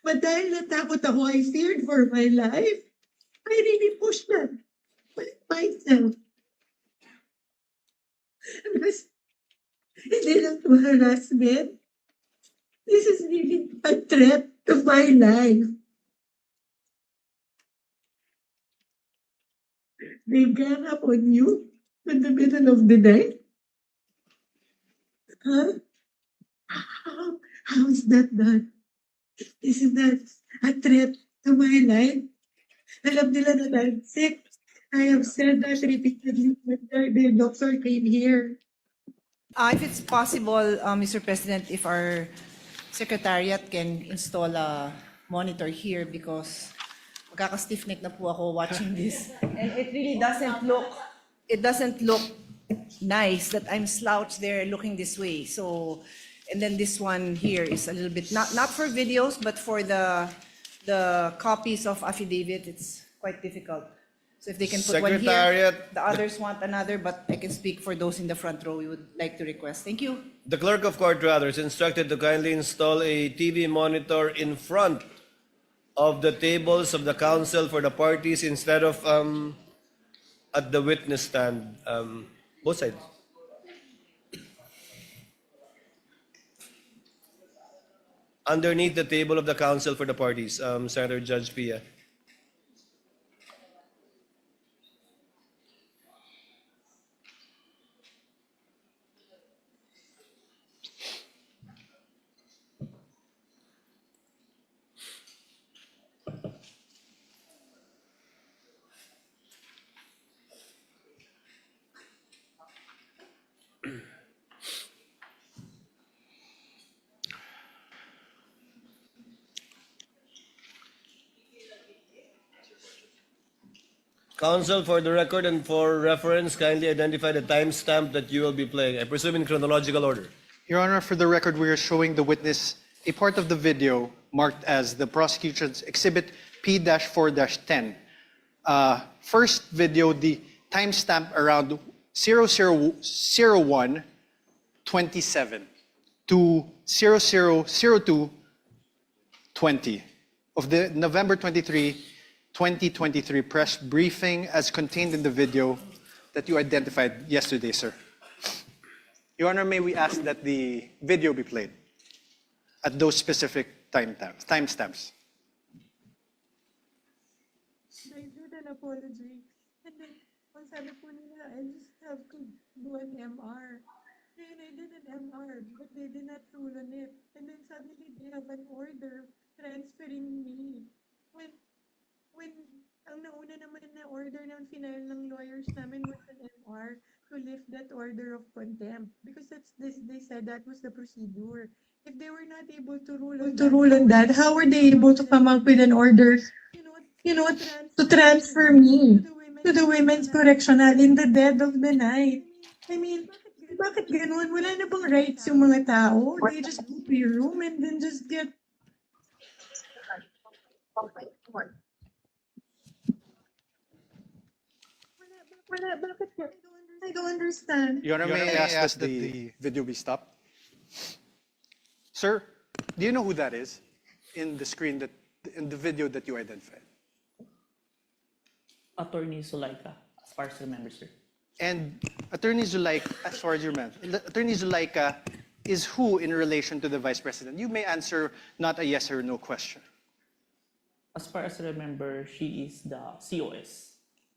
But dahil natakot ako, I feared for my life. I really pushed myself. Because hindi lang to harassment. This is really a threat to my life. They gang up on you in the middle of the night? Huh? How is that done? Isn't that a threat to my life? Alam nila na I'm sick. I have said that repeatedly when the doctor came here. If it's possible, Mr. President, if our secretariat can install a monitor here because magkaka-stiff neck na po ako watching this. And it really doesn't look nice that I'm slouched there looking this way. So, and then this one here is a little bit, not for videos, but for the copies of affidavit, it's quite difficult. So if they can put one here, the others want another, but I can speak for those in the front row we would like to request. Thank you. The clerk of court rather is instructed to kindly install a TV monitor in front of the tables of the counsel for the parties instead of at the witness stand, both sides. Underneath the table of the counsel for the parties, Senator Judge Pia. Counsel, for the record and for reference, kindly identify the timestamp that you will be playing. I presume in chronological order. Your Honor, for the record, we are showing the witness a part of the video marked as the prosecution's Exhibit P-4-10. First video, the timestamp around 0001:27 to 0002:20 of the November 23, 2023 press briefing as contained in the video that you identified yesterday, sir. Your Honor, may we ask that the video be played at those specific timestamps? I did an apology. And then, ang sabi po nila, I just have to do an MR. And I did an MR, but they did not rule on it. And then suddenly they have an order transferring me. When ang nauna naman na order ng final ng lawyers namin was an MR to lift that order of contempt. Because they said that was the procedure. If they were not able to rule on that, how were they able to come up with an order, to transfer me to the women's correctional in the dead of the night? I mean, bakit ganun? Wala na bang rights yung mga tao? They just go to your room and then just get... Bakit? I don't understand. Your Honor, may I ask that the video be stopped? Sir, do you know who that is in the screen in the video that you identified? Attorney Zulaika, as far as I remember, sir. And Attorney Zulaika, as far as you remember, Attorney Zulaika is who in relation to the Vice President? You may answer not a yes or no question. As far as I remember, she is the COS.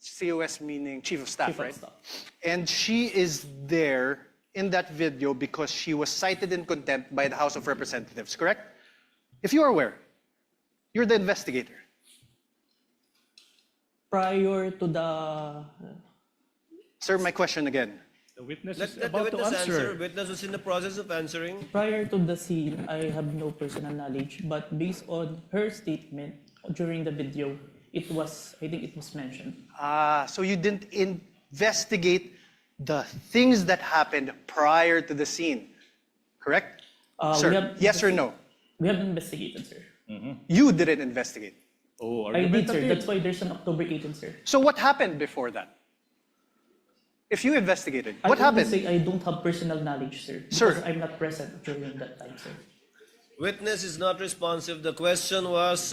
COS meaning Chief of Staff, Chief of right? Staff. And she is there in that video because she was cited in contempt by the House of Representatives, correct? If you are aware, you're the investigator. Prior to the... Sir, my question again. The witness Let is the about to witness answer. answer. Witness is in the process of answering. Prior to the scene, I have no personal knowledge, but based on her statement during the video, I think it was mentioned. So you didn't investigate the things that happened prior to the scene, correct? Sir, yes or no? We have investigated, sir. You didn't investigate. Oh, I did, sir. argumentative. That's why there's an October 18, sir. So what happened before that? If you investigated, what I happened? say I don't have personal knowledge, sir. Sir. Because I'm not present during that time, sir. Witness is not responsive. The question was,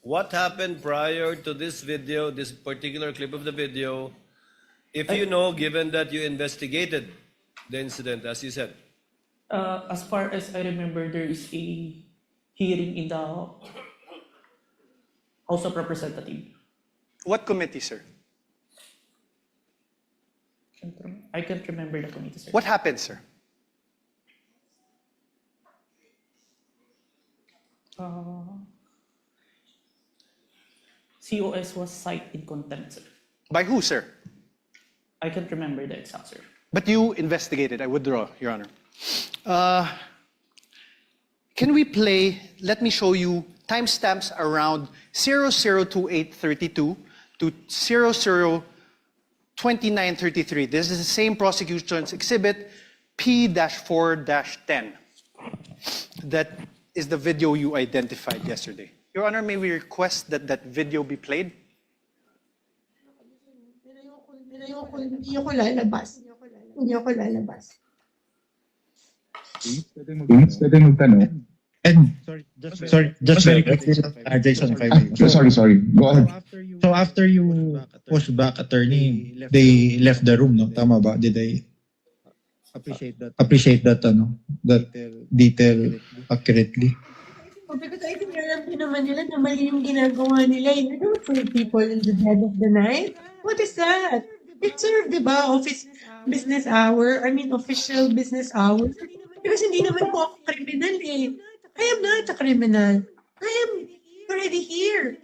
what happened prior to this video, this particular clip of the video, if you know, given that you investigated the incident, as you said? As far as I remember, there is a hearing in the House of Representatives. What committee, sir? I can't remember the committee, sir. What happened, sir? COS was cited in contempt, sir. By who, sir? I can't remember the exact, sir. But you investigated. I withdraw, Your Honor. Can we play, let me show you timestamps around 002832 to 002933. This is the same prosecution's exhibit P-4-10. That is the video you identified yesterday. Your Honor, may we request that that video be played? Hindi ako lalabas. Hindi ako lalabas. Pwede magtanong. And sorry, just very quickly, Jason, if I may. Sorry. Go ahead. So after you push back attorney, they left the room, no? Tama ba? Did I appreciate that that detail accurately? Because I think alam din naman nila na mali yung ginagawa nila. You don't throw people in the dead of the night. What is that? It served, di ba? Official business hours. Because hindi naman po ako criminal eh. I am not a criminal. I am already here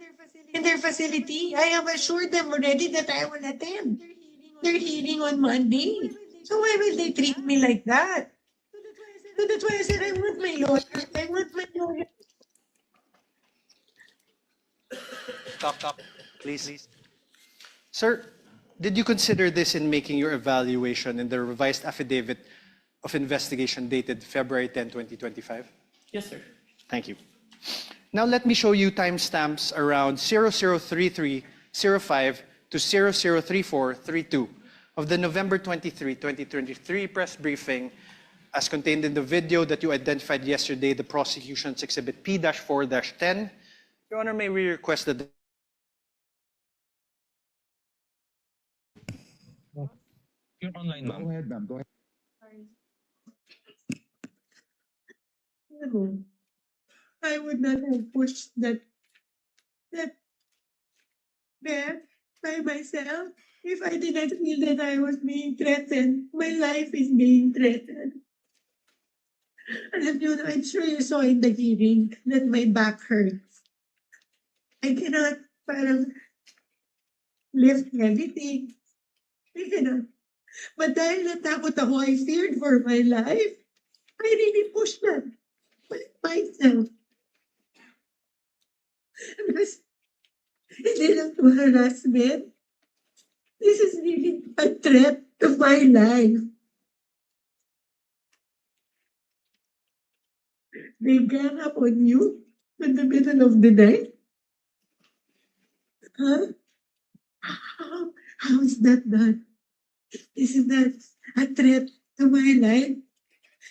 in their facility. I have assured them already that I will attend their hearing on Monday. So why will they treat me like that? So that's why I said I want my lawyer. I want my lawyer. Talk, please. Sir, did you consider this in making your evaluation in the revised affidavit of investigation dated February 10, 2025? Yes, sir. Thank you. Now let me show you timestamps around 003305 to 003432 of the November 23, 2023 press briefing as contained in the video that you identified yesterday, the prosecution's exhibit P-4-10. Your Honor, may we request that You're online, ma'am. Go ahead, ma'am. Go ahead. I would not have pushed that there by myself if I did not feel that I was being threatened. My life is being threatened. Alam niyo, I'm sure you saw in the hearing that my back hurts. I cannot parang lift heavy. I cannot. But dahil natakot ako, I feared for my life. I really pushed that myself. Because hindi lang to harassment. This is really a threat to my life. They gang up on you in the middle of the night? Huh? How is that done? Isn't that a threat to my life?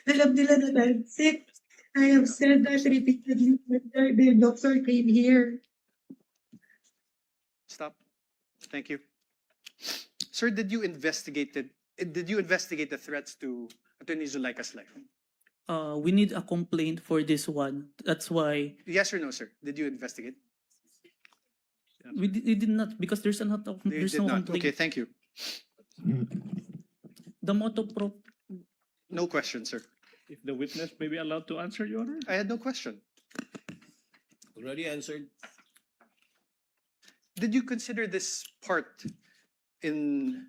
Alam nila na I'm sick. I have said that repeatedly when the doctor came here. Stop. Thank you. Sir, did you investigate the threats to Attorney Zulaika's life? We need a complaint for this one. That's why Yes or no, sir? Did you investigate? we did not, because there's no You there's did no not. complaint. Okay, thank you. The motto pro No question, sir. If the witness may be allowed to answer, Your Honor? I had no question. Already answered. Did you consider this part in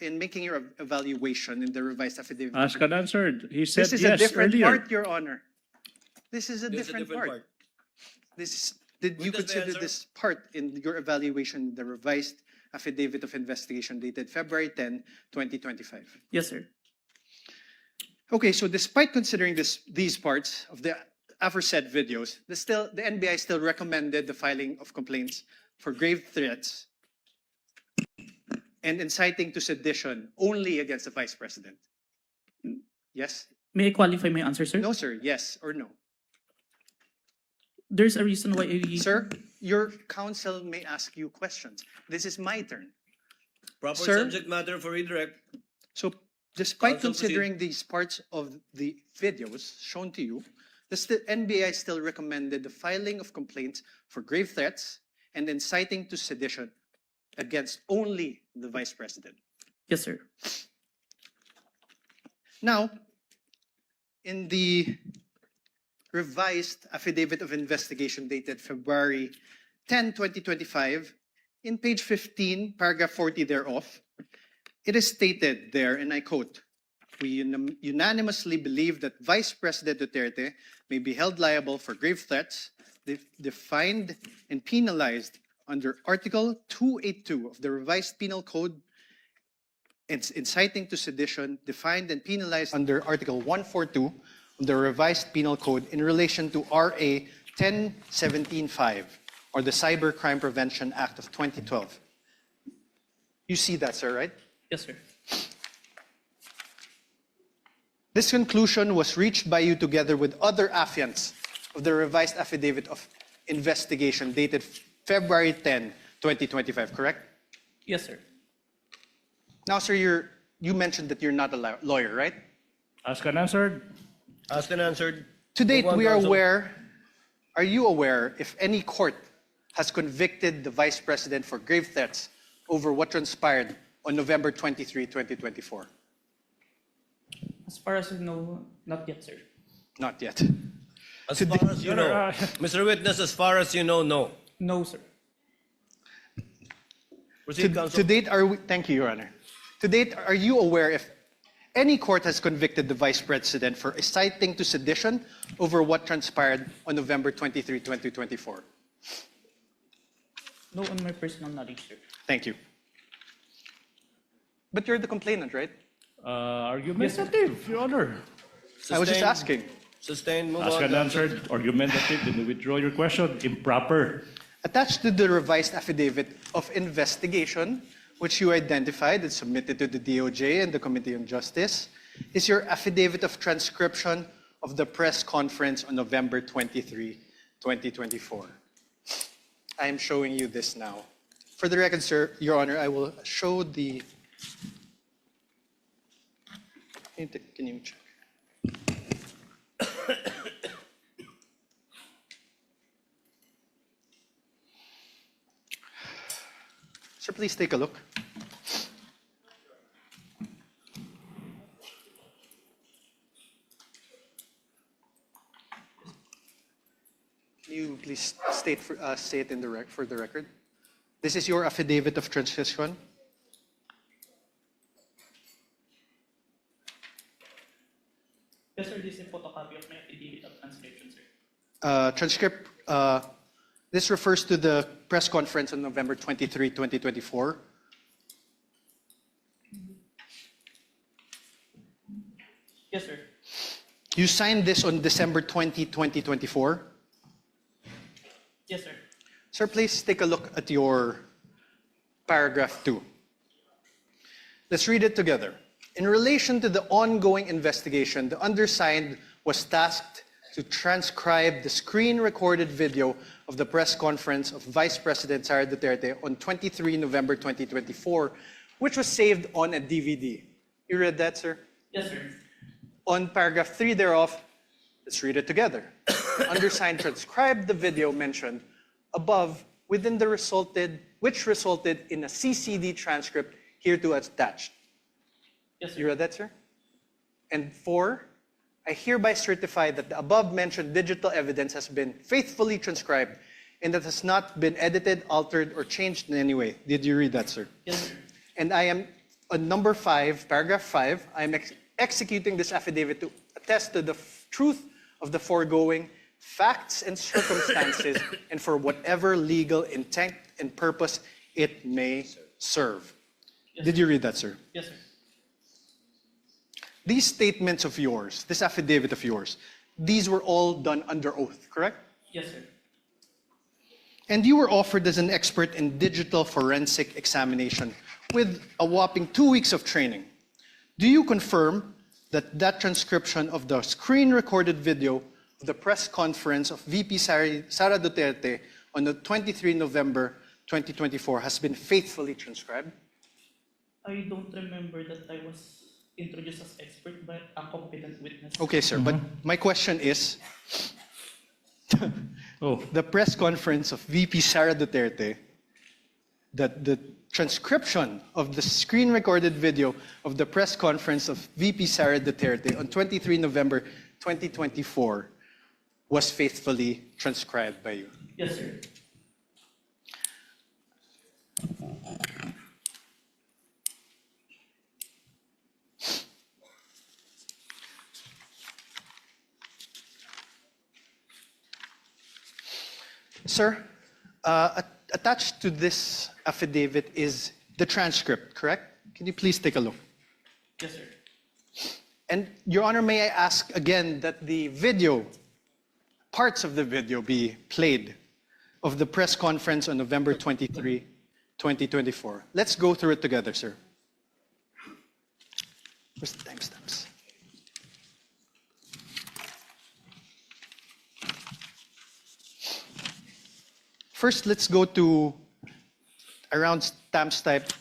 making your evaluation in the revised affidavit? Asked and answered. He said This is a yes different earlier. part, Your Honor. This is a There's different part. Did you Witness may consider answer. this part in your evaluation in the revised affidavit of investigation dated February 10, 2025? yes, sir. Okay, so despite considering these parts of the aforesaid videos, the NBI still recommended the filing of complaints for grave threats and inciting to sedition only against the Vice President. Yes? May I qualify my answer, sir? No, sir. Yes or no? There's a reason why Sir, your counsel may ask you questions. This is my turn. Proper Sir? subject matter for redirect. So, despite Counsel, proceed. considering these parts of the videos shown to you, the NBI still recommended the filing of complaints for grave threats and inciting to sedition against only the Vice President. Yes, sir. Now, in the revised affidavit of investigation dated February 10, 2025, in page 15, paragraph 40 thereof, it is stated there, and I quote, "We unanimously believe that Vice President Duterte may be held liable for grave threats defined and penalized under Article 282 of the Revised Penal Code and inciting to sedition defined and penalized under Article 142 of the Revised Penal Code in relation to RA 1017-5 or the Cybercrime Prevention Act of 2012. You see that, sir, right? Yes, sir. This conclusion was reached by you together with other affiants of the revised affidavit of investigation dated February 10, 2025, correct? Yes, sir. Now, sir, you mentioned that you're not a lawyer, right? Asked and answered. Asked and answered. To date, Move on, we are counsel. aware, are you aware if any court has convicted the Vice President for grave threats over what transpired on November 23, 2024? As far as I know, not yet, sir. Not yet. As far as you know, Mr. Witness, as far as you know, no. No, sir. Proceed, To counsel. date, thank you, Your Honor. To date, are you aware if any court has convicted the Vice President for inciting to sedition over what transpired on November 23, 2024? No on my personal knowledge, sir. Thank you. But you're the complainant, right? Argumentative, Your Honor. I was just Sustained. asking. Sustained, move Asked on. and counsel. answered. Argumentative. Then you withdraw your question. Improper. Attached to the revised affidavit of investigation, which you identified and submitted to the DOJ and the Committee on Justice, is your affidavit of transcription of the press conference on November 23, 2024. I am showing you this now. For the record, sir, Your Honor, I will show the... Can you check? Sir, please take a look. Can you please state say it in for the record? This is your affidavit of transcription. Yes, sir. This is a photocopy of my affidavit of transcription, sir. This refers to the press conference on November 23, 2024. Yes, sir. You signed this on December 20, 2024. Yes, sir. Sir, please take a look at your paragraph 2. Let's read it together. In relation to the ongoing investigation, the undersigned was tasked to transcribe the screen-recorded video of the press conference of Vice President Sara Duterte on 23 November 2024, which was saved on a DVD. You read that, sir? Yes, sir. On paragraph 3 thereof, let's read it together. The undersigned transcribed the video mentioned above which resulted in a CCD transcript hereto attached. Yes, sir. You read that, sir? And 4, I hereby certify that the above-mentioned digital evidence has been faithfully transcribed and that has not been edited, altered, or changed in any way. Did you read that, sir? Yes, sir. And I am, on number 5, paragraph 5, I am executing this affidavit to attest to the truth of the foregoing facts and circumstances and for whatever legal intent and purpose it may serve. Yes, Did you read that, sir? Yes, sir. These statements of yours, this affidavit of yours, these were all done under oath, correct? Yes, sir. And you were offered as an expert in digital forensic examination with a whopping 2 weeks of training. Do you confirm that that transcription of the screen-recorded video of the press conference of VP Sara Duterte on the 23 November 2024 has been faithfully transcribed? I don't remember that I was introduced as expert, but a competent witness. Okay, sir, but my question is, Oh, the press conference of VP Sara Duterte, that the transcription of the screen-recorded video of the press conference of VP Sara Duterte on 23 November 2024 was faithfully transcribed by you. Yes, sir. Sir, attached to this affidavit is the transcript, correct? Can you please take a look? Yes, sir. And Your Honor, may I ask again that the video, parts of the video be played of the press conference on November 23, 2024. Let's go through it together, sir. Where's the timestamps? First, let's go to around timestamp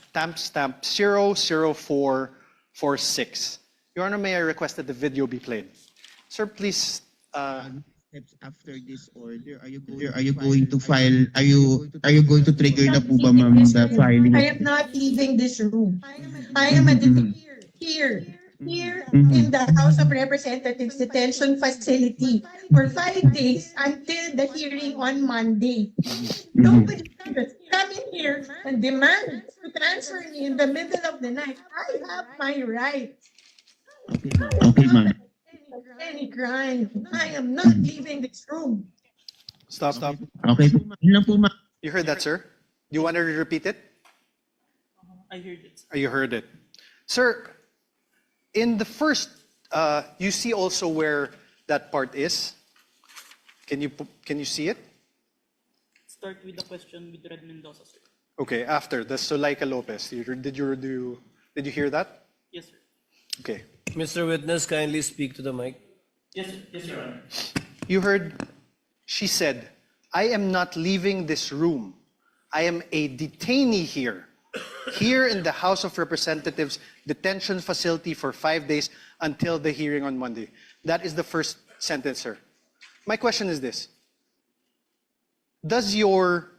00446. Your Honor, may I request that the video be played? Sir, please. Steps after this order, are you going to file? Are you going to trigger na po ba, ma'am, the filing? I am not leaving this room. I am a here in the House of Representatives detention facility for 5 days until the hearing on Monday. Nobody can just come in here and demand to transfer me in the middle of the night. I have my right. Okay, ma'am. Any crime. I am not leaving this room. Stop. Okay po, ma'am. Yun lang po, ma'am. You heard that, sir? Do you want to repeat it? I heard it. You heard it. Sir, in the first, you see also where that part is? Can you see it? Start with the question with Red Mendoza, sir. Okay, after the Zuleika Lopez. Did you hear that? Yes, sir. Okay. Mr. Witness, kindly speak to the mic. Yes, sir. Yes, Your Honor. You heard, she said, I am not leaving this room. I am a detainee here in the House of Representatives detention facility for 5 days until the hearing on Monday. That is the first sentence, sir. My question is this. Does your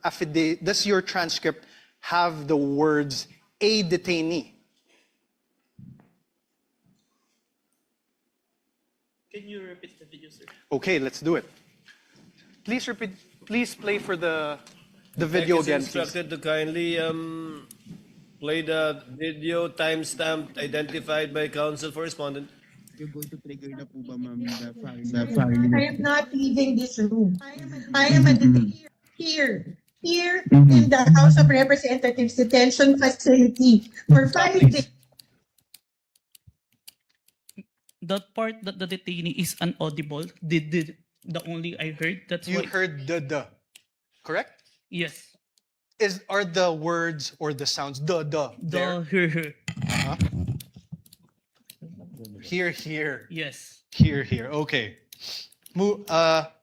transcript have the words a detainee? Can you repeat the video, sir? Okay, let's do it. Please repeat. Please play for the video Is again, please. instructed to kindly play the video timestamped identified by counsel for respondent. You're going to trigger na po ba, ma'am, the filing? I am not leaving this room. I am a here in the House of Representatives detention facility for 5 days. That part that the detainee is inaudible, the only I heard. That's You why. heard the, correct? Yes. Are the words or the sounds the there? Her. Here. Yes. Here. Okay.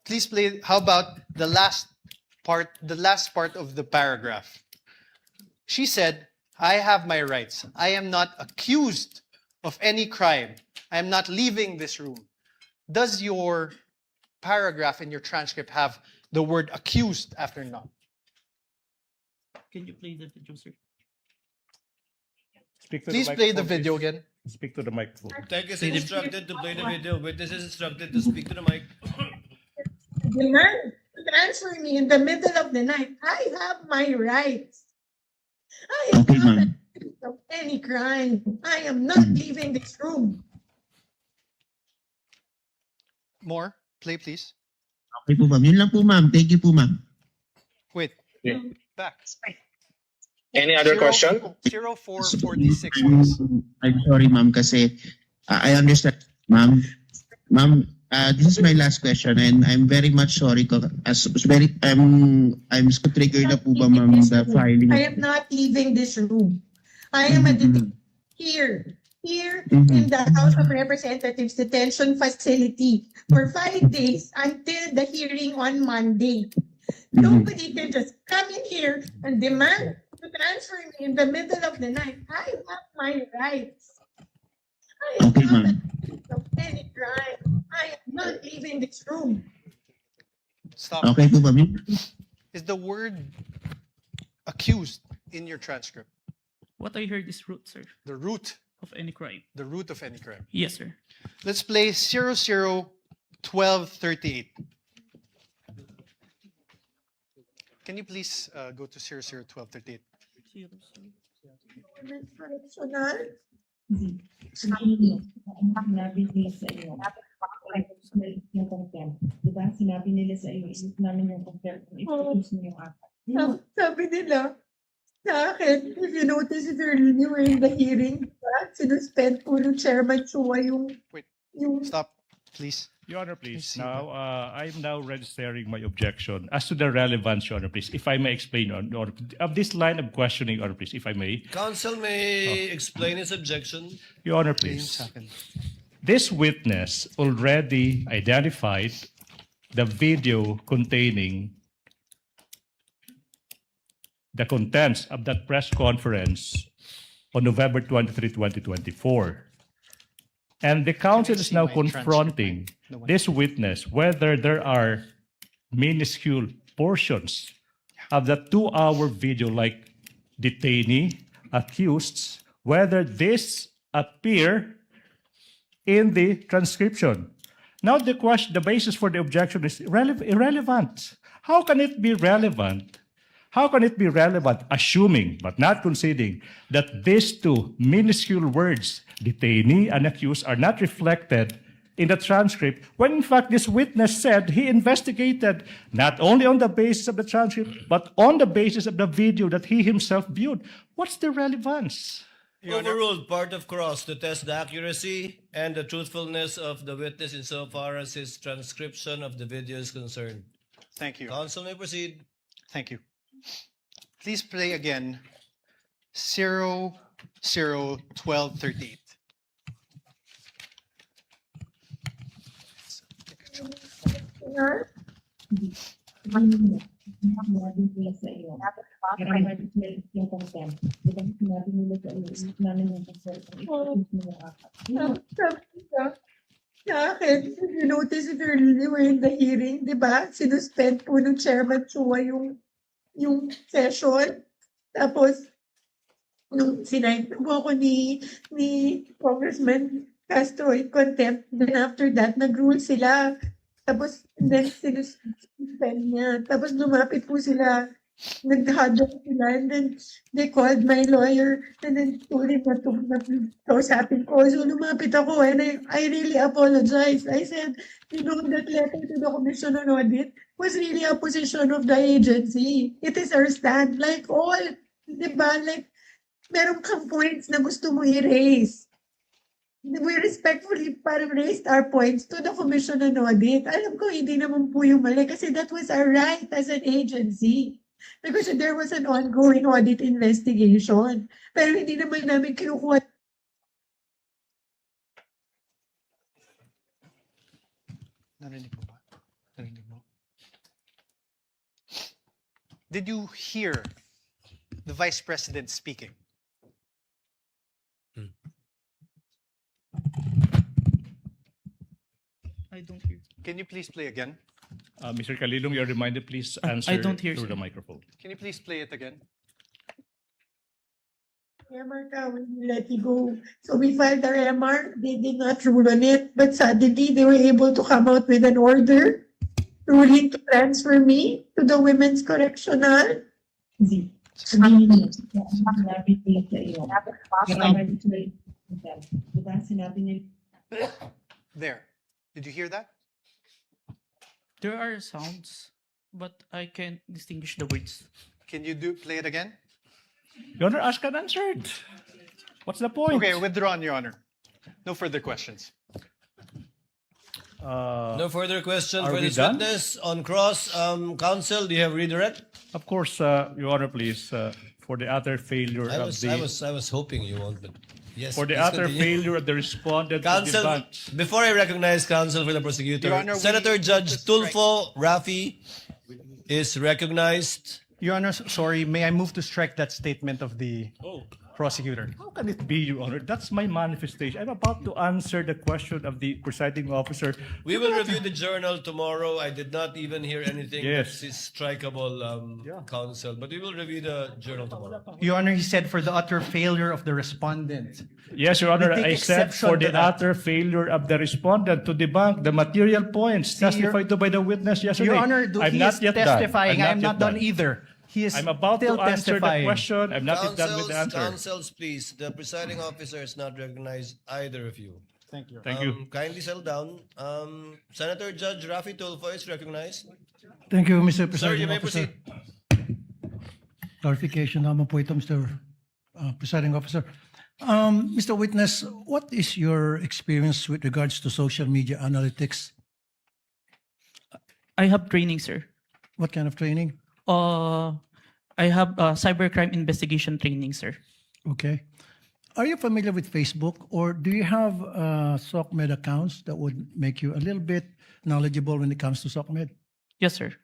Please play. How about the last part of the paragraph? She said, I have my rights. I am not accused of any crime. I am not leaving this room. Does your paragraph in your transcript have the word accused after not? Can you play the video, sir? speak to Please the play the microphone, video please. again. Speak to the microphone. Tech is instructed to play the video. Witness is instructed to speak to the mic. Demand to transfer me in the middle of the night. I have my rights. I am Okay, not ma'am. accused of any crime. I am not leaving this room. More. Play, please. Okay po, ma'am. Yun lang po, ma'am. Thank you po, ma'am. Wait. Yeah. Back. Any other question? 0446, please. I'm sorry, ma'am, kasi I understand, ma'am. Ma'am, this is my last question, and I'm very much sorry. I'm so triggered na po ba, ma'am, the filing? I am not leaving this room. I am a here here in the House of Representatives detention facility for 5 days until the hearing on Monday. Nobody can just come in here and demand to transfer me in the middle of the night. I have my rights. I am Okay, not ma'am. accused of any crime. I am not leaving this room. Stop. Okay po ba, ma'am? Is the word accused in your transcript? What I heard is root, sir, The root, of any crime. the root of any crime. Yes, sir. Let's play 001238. Can you please go to 001238? Women's correctional. Sinabi nila sa iyo. Yung contempt. Diba? Sinabi nila sa iyo, isip namin yung contempt. Excuse me yung apat. Sabi nila sa akin, if you notice if you were in the hearing, diba? Sinuspend po ng Chairman Chua yung Wait. yung Stop, please. Your Honor, please. see Now, I'm now registering my objection as to the relevance, Your Honor, please. If I may explain, Your Honor, of this line of questioning, Your Honor, please, if I may. Counsel may explain his objection. Your Honor, Ayun please. sa akin. This witness already identified the video containing the contents of that press conference on November 23, 2024. And the counsel is see now my transcript, confronting right? No one- this witness whether there are minuscule portions of the 2-hour video, like detainee, accused, whether this appear in the transcription. Now the question, the basis for the objection is irrelevant. How can it be relevant? How can it be relevant, assuming but not conceding that these two minuscule words, detainee and accused, are not reflected in the transcript, when in fact this witness said he investigated not only on the basis of the transcript, but on the basis of the video that he himself viewed? What's the relevance? Overruled, part of cross to test the accuracy and the truthfulness of the witness insofar as his transcription of the video is concerned. Thank you. Counsel may proceed. Thank you. Please play again 001238. Sinabi nila sa iyo. Sinabi nila yung contempt. Diba? Sinabi nila sa iyo, isip namin yung contempt. Excuse me yung apat. sabi nila sa akin, if you notice if you were in the hearing, di ba? Sinuspend po ng Chairman Chua yung session. Tapos, nung sinight po ako ni Congressman Castro in contempt, then after that, nag-rule sila. Tapos, then sinuspend niya. Tapos, lumapit po sila. Nag-huddle sila. And then, they called my lawyer. And then, told him na kausapin ko. So, lumapit ako. And I really apologize. I said, you know, that letter to the Commission on Audit was really a position of the agency. It is our stand. Like all, di ba? Like, meron kang points na gusto mo i-raise. We respectfully parang raised our points to the Commission on Audit. Alam ko, hindi naman po yung mali kasi that was our right as an agency. Because there was an ongoing audit investigation. Pero hindi naman namin kinukuha. Narinig mo ba? Narinig mo? Did you hear the Vice President speaking? I don't hear. Can you please play again? Mr. Kalilong, you're reminded, please answer don't hear, through sir. the microphone. Can you please play it again? MR ka, we let you go. So we filed our MR. They did not rule on it. But suddenly, they were able to come out with an order ruling to transfer me to the Women's Correctional. Sinabi nila sa iyo. Sinabi nila yung contempt. Diba? Sinabi nila. There. Did you hear that? There are sounds, but I can't distinguish the words. Can you play it again? Your Honor, asked and answered. What's the point? Okay, withdrawn, Your Honor. No further questions. No further question are for we this done? witness. On cross, counsel, do you have redirect? Of course, Your Honor, please, for the utter failure I of was, the... I was hoping you won't, but Yes, for the please utter continue. failure of the respondent to Counsel, debunk. before I recognize counsel for the prosecutor, Your Honor, we Senator need to Judge strike- Tulfo Rafi is recognized. Your Honor, sorry, may I move to strike that statement of the prosecutor? How can it be, Your Honor? That's my manifestation. I'm about to answer the question of the presiding officer. We will review the journal tomorrow. I did not even hear anything Yes. that's strikeable, counsel, but we will review the journal tomorrow. Your Honor, he said for the utter failure of the respondent. Yes, Your Honor, We take I said exception for to the that. utter failure of the respondent to debunk the material points testified to by the witness yesterday. Your Honor, I'm he not is yet done. testifying. I am yet not done either. He is I'm about still to answer the testifying. question. I'm not yet done with the answer. Counsels, please. The presiding officer has not recognized either of you. Thank you. Thank you. Kindly settle down. Senator Judge Rafi Tulfo is recognized. Thank you, Mr. Sir, Presiding you may Officer. proceed. Clarification naman po ito, Mr. Presiding Officer. Mr. Witness, what is your experience with regards to social media analytics? I have training, sir. What kind of training? I have cybercrime investigation training, sir. Okay. Are you familiar with Facebook, or do you have SOCMED accounts that would make you a little bit knowledgeable when it comes to SOCMED? Yes, sir.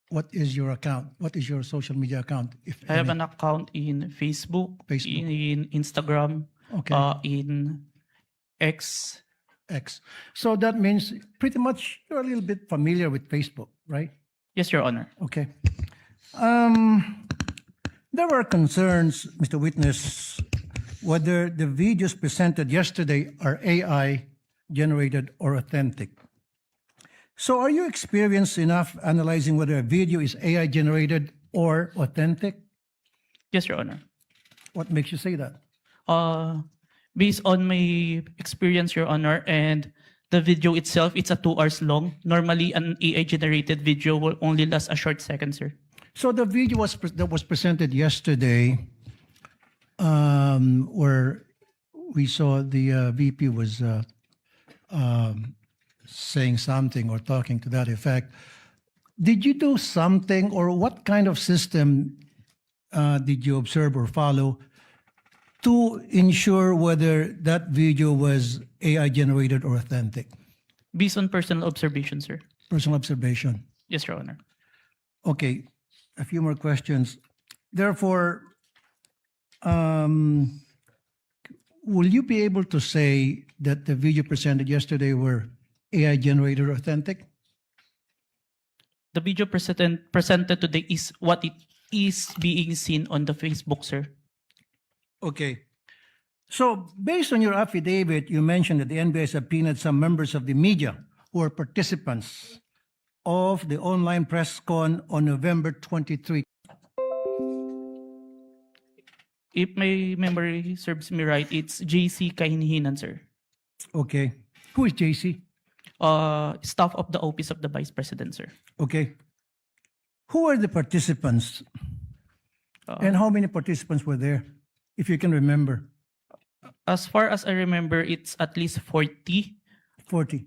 What is your account? What is your social media account? If I have any? an account in Facebook, Facebook. in Instagram, Okay. in X. X. So that means pretty much you're a little bit familiar with Facebook, right? Yes, Your Honor. Okay. There were concerns, Mr. Witness, whether the videos presented yesterday are AI generated or authentic. So are you experienced enough analyzing whether a video is AI generated or authentic? Yes, Your Honor. What makes you say that? Based on my experience, Your Honor, and the video itself, it's a 2 hours long. Normally, an AI-generated video will only last a short second, sir. So the video that was presented yesterday, where we saw the VP was saying something or talking to that effect. Did you do something, or what kind of system did you observe or follow to ensure whether that video was AI generated or authentic? Based on personal observation, sir. Personal observation. Yes, Your Honor. Okay, a few more questions. Therefore, will you be able to say that the video presented yesterday were AI generated or authentic? The video presented today is what it is being seen on the Facebook, sir. Okay. So based on your affidavit, you mentioned that the NBI subpoenaed some members of the media who are participants of the online press con on November 23. If my memory serves me right, it's JC Kahinhinan, sir. Okay. Who is JC? Staff of the Office of the Vice President, sir. Okay. Who are the participants? And how many participants were there, if you can remember? As far as I remember, it's at least 40. 40.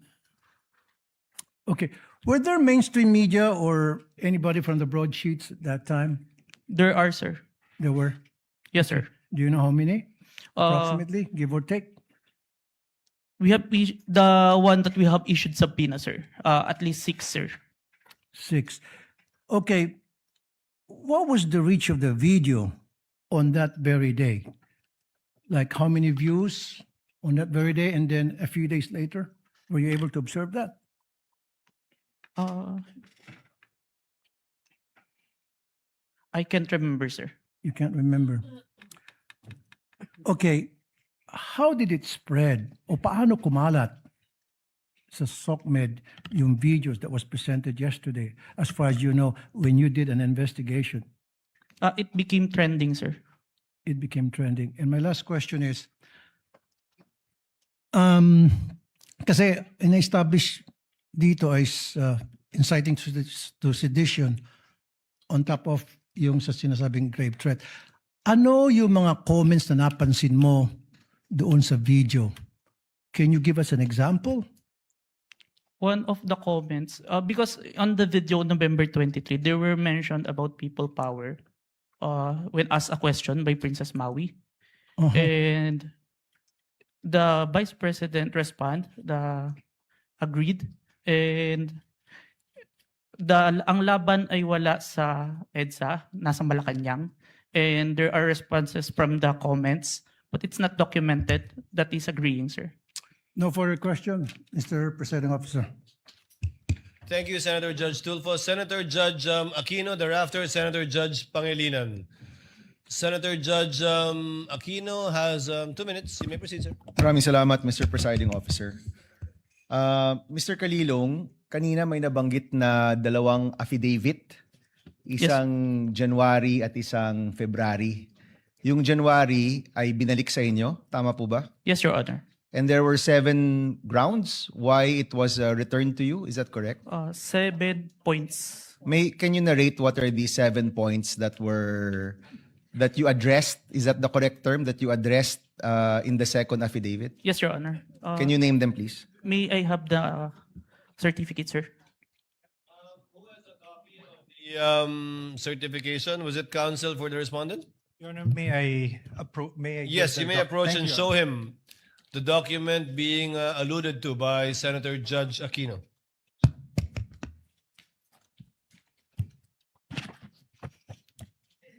Okay. Were there mainstream media or anybody from the broadsheets at that time? There are, sir. There were. Yes, sir. Do you know how many? Approximately, give or take? We have the one that we have issued subpoena, sir. At least 6, sir. 6. Okay. What was the reach of the video on that very day? Like how many views on that very day, and then a few days later? Were you able to observe that? I can't remember, sir. You can't remember. Okay. How did it spread? O paano kumalat sa SOCMED yung videos that was presented yesterday, as far as you know, when you did an investigation? It became trending, sir. It became trending. And my last question is, kasi in-establish dito is inciting to sedition on top of yung sa sinasabing grave threat. Ano yung mga comments na napansin mo doon sa video? Can you give us an example? One of the comments, because on the video November 23, there were mentioned about people power when asked a question by Princess Maui. And the Vice President agreed, and ang laban ay wala sa EDSA, nasa Malacanang, and there are responses from the comments, but it's not documented that he's agreeing, sir. No further question, Mr. Presiding Officer. Thank you, Senator Judge Tulfo. Senator Judge Aquino, thereafter Senator Judge Pangilinan. Senator Judge Aquino has 2 minutes. You may proceed, sir. Maraming salamat, Mr. Presiding Officer. Mr. Kalilong, kanina may nabanggit na 2 affidavit, isang January at isang February. Yung January ay binalik sa inyo, tama po ba? Yes, Your Honor. And there were 7 grounds why it was returned to you, is that correct? 7 points. Can you narrate what are the 7 points that you addressed? Is that the correct term that you addressed in the second affidavit? Yes, Your Honor. Can you name them, please? May I have the certificate, sir? The certification, was it counsel for the respondent? Your Honor, may I Yes, you may approach and show him the document being alluded to by Senator Judge Aquino.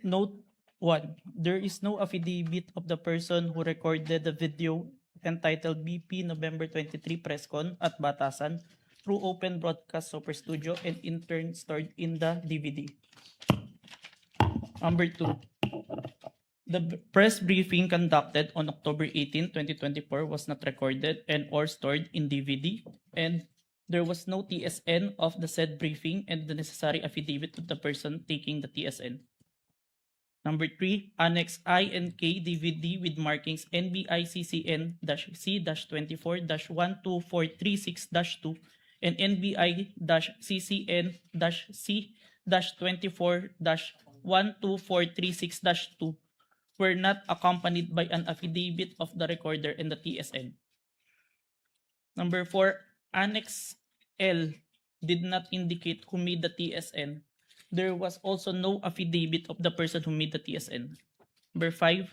Note 1. There is no affidavit of the person who recorded the video entitled BP November 23 Presscon at Batasan through Open Broadcast Super Studio and in turn stored in the DVD. Number 2. The press briefing conducted on October 18, 2024 was not recorded and or stored in DVD, and there was no TSN of the said briefing and the necessary affidavit of the person taking the TSN. Number 3, Annex I and K DVD with markings NBI CCN-C-24-12436-2 and NBI-CCN-C-24-12436-2 were not accompanied by an affidavit of the recorder and the TSN. Number 4, Annex L did not indicate who made the TSN. There was also no affidavit of the person who made the TSN. Number 5,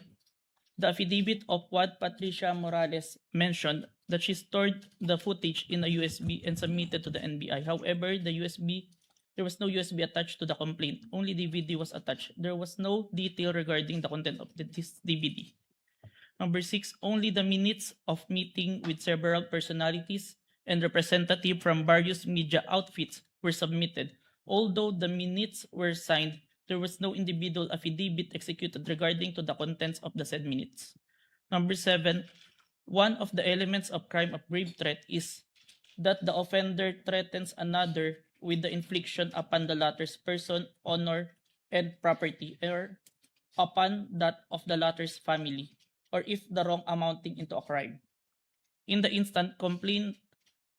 the affidavit of Juan Patricia Morales mentioned that she stored the footage in a USB and submitted to the NBI. However, there was no USB attached to the complaint. Only DVD was attached. There was no detail regarding the content of this DVD. Number 6, only the minutes of meeting with several personalities and representatives from various media outfits were submitted. Although the minutes were signed, there was no individual affidavit executed regarding to the contents of the said minutes. Number 7, one of the elements of crime of grave threat is that the offender threatens another with the infliction upon the latter's person, honor, and property, or upon that of the latter's family, or if the wrong amounting into a crime. In the instant complaint,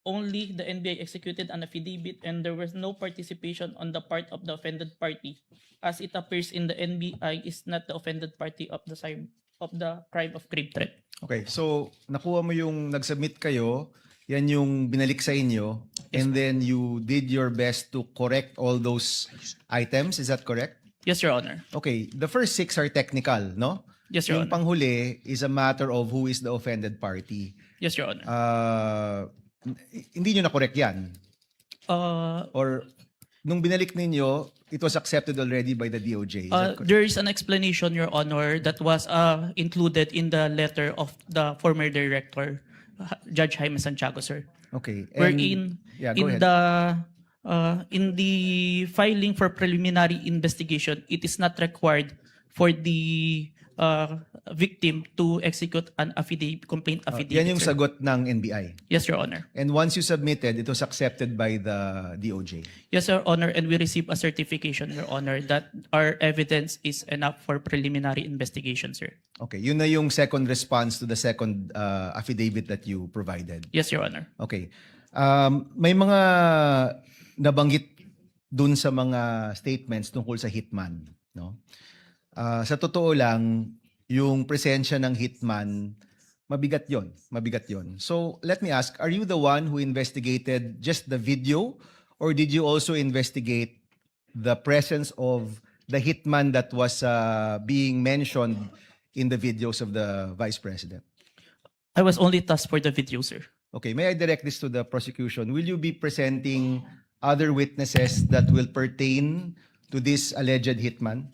only the NBI executed an affidavit and there was no participation on the part of the offended party, as it appears in the NBI is not the offended party of the crime of grave threat. Okay, so nakuha mo yung nag-submit kayo, yan yung binalik sa inyo, and then you did your best to correct all those items, is that correct? Yes, Your Honor. Okay, the first 6 are technical, no? Yes, Your Yung Honor. panghuli is a matter of who is the offended party. Yes, Your Honor. Hindi nyo na-correct yan? Uh, Or nung binalik ninyo, it was accepted already by the DOJ, is that correct? There is an explanation, Your Honor, that was included in the letter of the former director, Judge Jaime Santiago, sir. Okay. and- Wherein Yeah, go ahead. in the filing for preliminary investigation, it is not required for the victim to execute an complaint affidavit. Yan yung sir. sagot ng NBI. Yes, Your Honor. And once you submitted, it was accepted by the DOJ. Yes, Your Honor, and we received a certification, Your Honor, that our evidence is enough for preliminary investigation, sir. Okay, yun na yung second response to the second affidavit that you provided. Yes, Your Honor. Okay. May mga nabanggit dun sa mga statements tungkol sa hitman, no? Sa totoo lang, yung presensya ng hitman, mabigat yon. So, let me ask, are you the one who investigated just the video, or did you also investigate the presence of the hitman that was being mentioned in the videos of the Vice President? I was only tasked for the video, sir. Okay, may I direct this to the prosecution? Will you be presenting other witnesses that will pertain to this alleged hitman?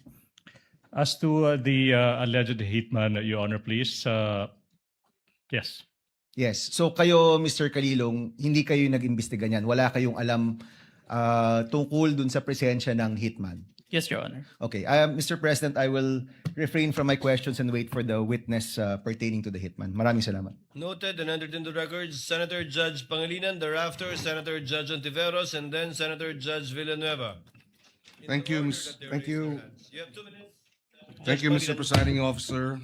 As to the alleged hitman, Your Honor, please. Yes. Yes. So kayo, Mr. Calilong, hindi kayo nag-imbestiga niyan. Wala kayong alam tungkol dun sa presensya ng hitman. Yes, Your Honor. Okay. Mr. President, I will refrain from my questions and wait for the witness pertaining to the hitman. Maraming salamat. Noted and entered into records, Senator Judge Pangilinan, thereafter Senator Judge Ontiveros, and then Senator Judge Villanueva. Thank you, thank you. You have 2 minutes. Thank you, Mr. Pangilinan. Presiding Officer.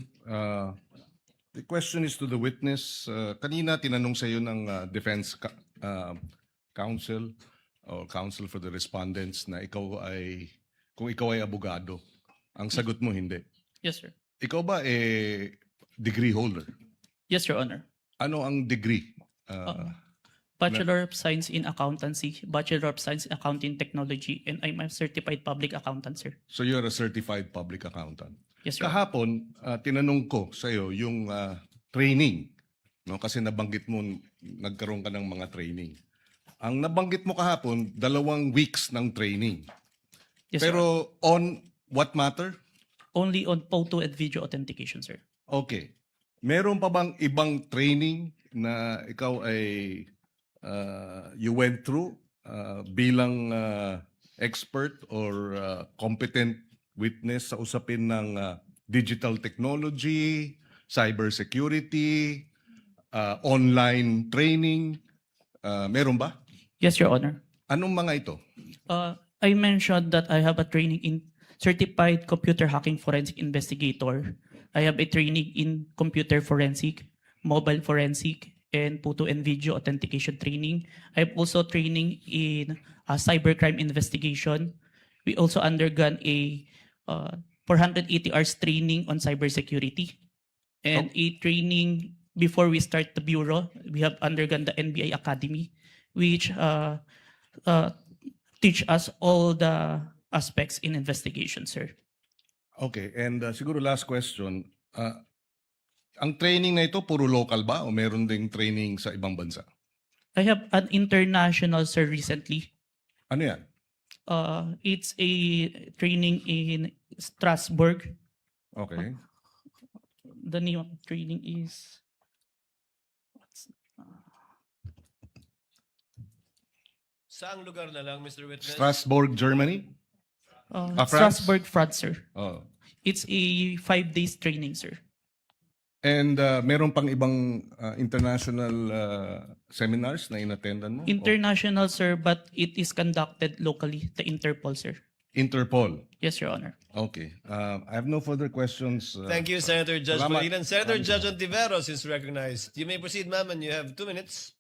The question is to the witness. Kanina tinanong sa iyo ng Defense Counsel or Counsel for the Respondents na kung ikaw ay abogado. Ang sagot mo hindi. Yes, sir. Ikaw ba degree holder? Yes, Your Honor. Ano ang degree? Bachelor of Science in Accountancy, Bachelor of Science in Accounting Technology, and I'm a certified public accountant, sir. So you're a certified public accountant. Yes, sir. Kahapon, tinanong ko sa iyo yung training. No? Kasi nabanggit mo, nagkaroon ka ng mga training. Ang nabanggit mo kahapon, 2 weeks ng training. Yes, sir. Pero on what matter? Only on photo and video authentication, sir. Okay. Meron pa bang ibang training na ikaw ay you went through bilang expert or competent witness sa usapin ng digital technology, cybersecurity, online training? Meron ba? Yes, Your Honor. Anong mga ito? I mentioned that I have a training in Certified Computer Hacking Forensic Investigator. I have a training in Computer Forensic, Mobile Forensic, and Photo and Video Authentication training. I have also training in Cybercrime Investigation. We also undergone a 480 hours training on cybersecurity. And a training before we start the Bureau, we have undergone the NBI Academy, which teach us all the aspects in investigation, sir. Okay, and siguro last question. Ang training na ito, puro local ba o meron ding training sa ibang bansa? I have an international, sir, recently. Ano yan? It's a training in Strasbourg. Okay. The name of the training is... Saang lugar na lang, Mr. Witness? Strasbourg, Germany? France? Strasbourg, France, sir. Oh. It's a 5 days training, sir. And meron pang ibang international seminars na inattendan mo? International, sir, but it is conducted locally, the Interpol, sir. Interpol. Yes, Your Honor. Okay. I have no further questions. Thank you, Senator Judge Salamat. Pangilinan. Senator Judge Ontiveros is recognized. You may proceed, ma'am, and you have 2 minutes.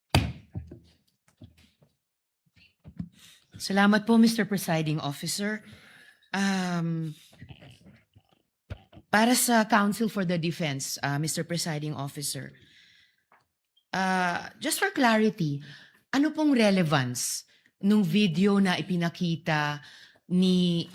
Salamat po, Mr. Presiding Officer. Para sa Counsel for the Defense, Mr. Presiding Officer, just for clarity, ano pong relevance nung video na ipinakita ni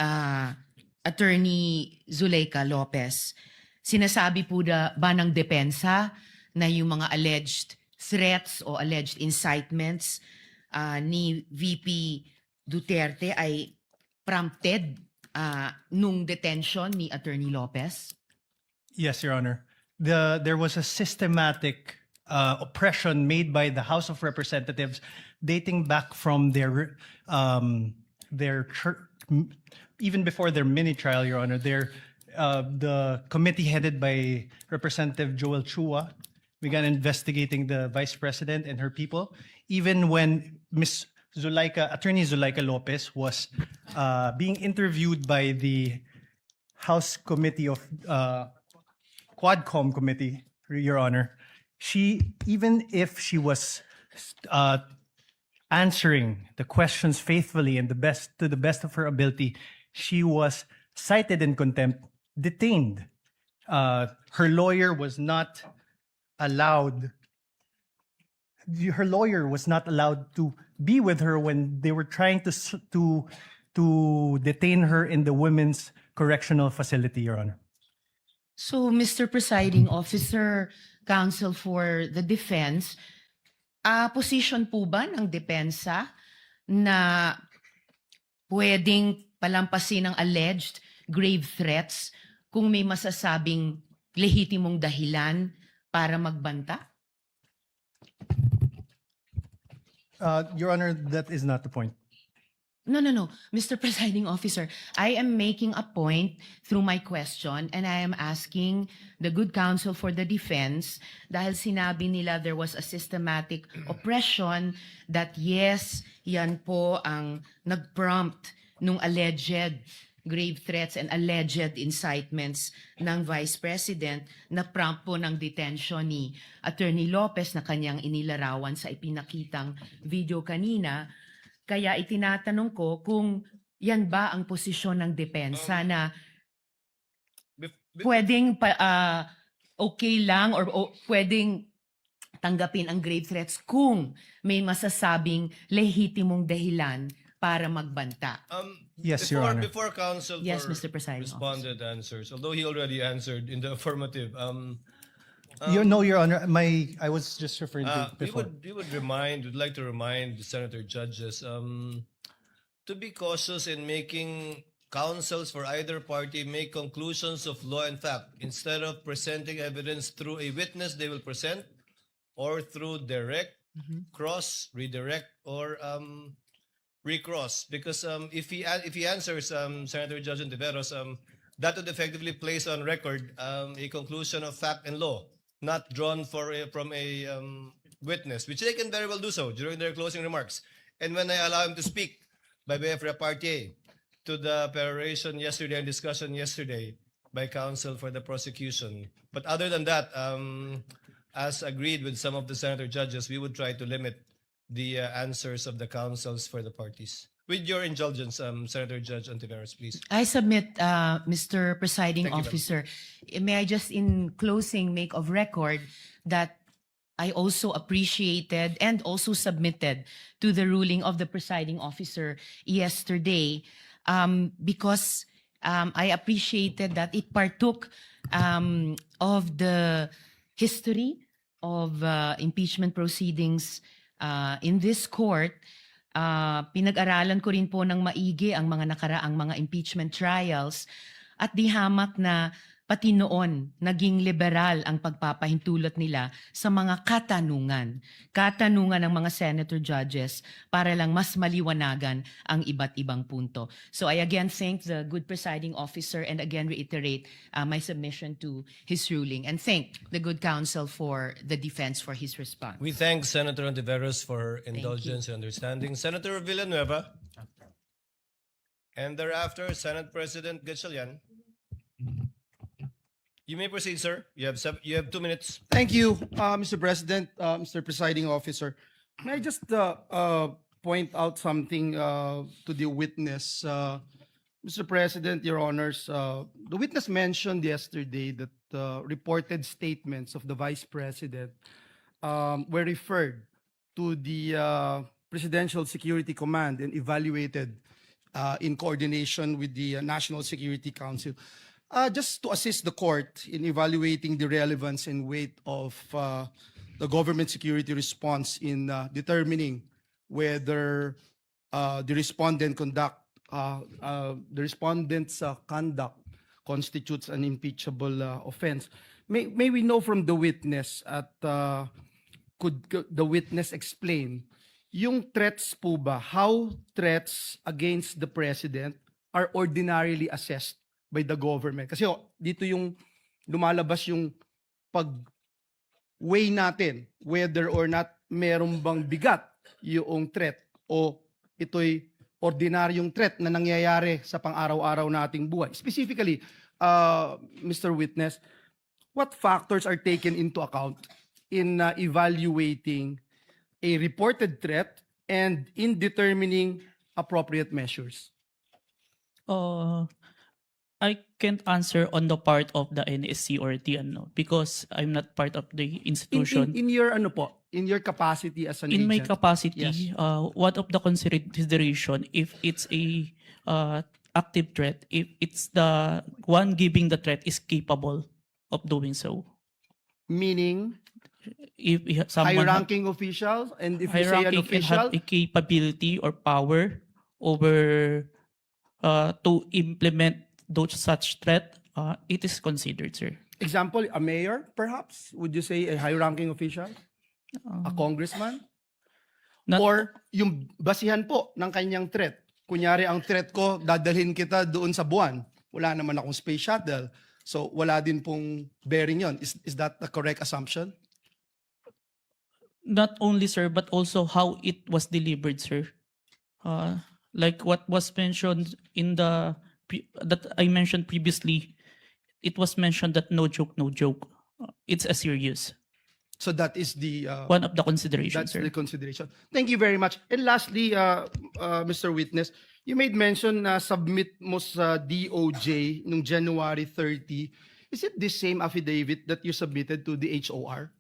Attorney Zuleika Lopez? Sinasabi po ba ng depensa na yung mga alleged threats o alleged incitements ni VP Duterte ay prompted nung detention ni Attorney Lopez? Yes, Your Honor. There was a systematic oppression made by the House of Representatives dating back from their even before their mini trial, Your Honor. The committee headed by Representative Joel Chua began investigating the Vice President and her people, even when Attorney Zuleika Lopez was being interviewed by the House Committee of Quadcom Committee, Your Honor. Even if she was answering the questions faithfully and to the best of her ability, she was cited in contempt, detained. Her lawyer was not allowed. Her lawyer was not allowed to be with her when they were trying to detain her in the women's correctional facility, Your Honor. So, Mr. Presiding Officer, Counsel for the Defense, position po ba ng depensa na pwedeng palampasin ang alleged grave threats kung may masasabing lehitimong dahilan para magbanta? Your Honor, that is not the point. No. Mr. Presiding Officer, I am making a point through my question and I am asking the good counsel for the defense dahil sinabi nila there was a systematic oppression that yes, yan po ang nag-prompt nung alleged grave threats and alleged incitements ng Vice President na prompt po ng detention ni Attorney Lopez na kanyang inilarawan sa ipinakitang video kanina. Kaya itinatanong ko kung yan ba ang posisyon ng depensa na pwedeng okay lang or pwedeng tanggapin ang grave threats kung may masasabing lehitimong dahilan para magbanta. Yes, Your Honor. Before Counsel Yes, for Mr. Presiding responded answers, although he already answered in the affirmative, No, Your Honor, I was just referring to we before. would like to remind the senator judges to be cautious in making counsels for either party make conclusions of law and fact instead of presenting evidence through a witness they will present or through direct, cross, redirect, or recross. Because if he answers Senator Judge Ontiveros, that would effectively place on record a conclusion of fact and law, not drawn from a witness, which they can very well do so during their closing remarks. And when I allow him to speak by way of repartee to the peroration yesterday and discussion yesterday by counsel for the prosecution. But other than that, as agreed with some of the senator judges, we would try to limit the answers of the counsels for the parties. With your indulgence, Senator Judge Ontiveros, please. I submit, Mr. Presiding Thank you, ma'am. Officer, may I just in closing make of record that I also appreciated and also submitted to the ruling of the presiding officer yesterday because I appreciated that it partook of the history of impeachment proceedings in this court. Pinag-aralan ko rin po ng maigi ang mga nakaraang mga impeachment trials at di hamak na pati noon naging liberal ang pagpapahintulot nila sa mga katanungan ng mga senator judges para lang mas maliwanagan ang iba't ibang punto. So I again thank the good presiding officer and again reiterate my submission to his ruling and thank the good counsel for the defense for his response. We thank Senator Ontiveros for indulgence and understanding. Senator Villanueva. And thereafter, Senate President Gatchalian. You may proceed, sir. You have 2 minutes. Thank you, Mr. President, Mr. Presiding Officer. May I just point out something to the witness? Mr. President, Your Honors, the witness mentioned yesterday that reported statements of the Vice President were referred to the Presidential Security Command and evaluated in coordination with the National Security Council. Just to assist the court in evaluating the relevance and weight of the government security response in determining whether the respondent's conduct constitutes an impeachable offense. May we know from the witness could the witness explain yung threats po ba, how threats against the president are ordinarily assessed by the government? Kasi dito yung lumalabas yung pag-weigh natin whether or not meron bang bigat yung threat o ito'y ordinaryong threat na nangyayari sa pang-araw-araw nating buhay. Specifically, Mr. Witness, what factors are taken into account in evaluating a reported threat and in determining appropriate measures? I can't answer on the part of the NSC or TNO because I'm not part of the institution. In your in your capacity as an In my agent? capacity, Yes. what of the consideration if it's a active threat, if it's the one giving the threat is capable of doing so. Meaning, If someone high-ranking officials, and if you say an high-ranking and have official, a capability or power over to implement those such threat, it is considered, sir. example, a mayor, perhaps? Would you say a high-ranking official? A congressman? Not- Or yung basihan po ng kanyang threat. Kunyari, ang threat ko, dadalhin kita doon sa buwan. Wala naman akong space shuttle. So, wala din pong bearing yon. Is that the correct assumption? Not only, sir, but also how it was delivered, sir. Like what was mentioned in that I mentioned previously, it was mentioned that no joke, no joke. It's a serious. So that is the One of the considerations, that's sir. the consideration. Thank you very much. And lastly, Mr. Witness, you made mention na submit mo sa DOJ nung January 30. Is it the same affidavit that you submitted to the HOR?